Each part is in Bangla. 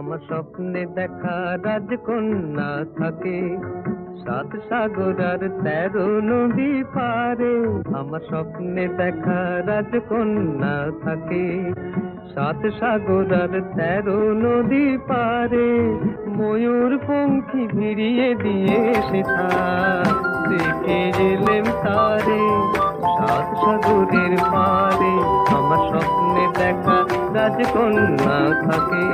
আমার স্বপ্নে দেখা রাজকন্যা থাকে 7 সাগর আর 13 নদী পারে। আমার স্বপ্নে দেখা রাজকন্যা থাকে 7 সাগর আর 13 নদী পারে। ময়ূর পঙ্খী ভিড়িয়ে দিয়ে সেথা দেখে গেলেন তারে 7 সাগরের পারে। আমার স্বপ্নে দেখা রাজকন্যা থাকে।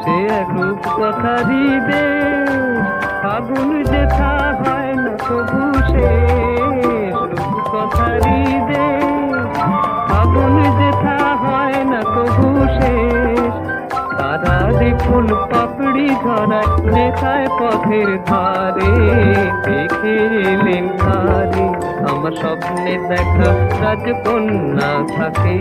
সে এক রূপ কথারি দেশ, ফাগুন যেথা হয় না তবু শেষ। রূপ কথারি দেশ, ফাগুন যেথা হয় না তবু শেষ। তারা দেখুন পাপড়ি ধরায় নেথায় পথের ধারে দেখে এলেন তারে। আমার স্বপ্নে দেখা রাজকন্যা থাকে।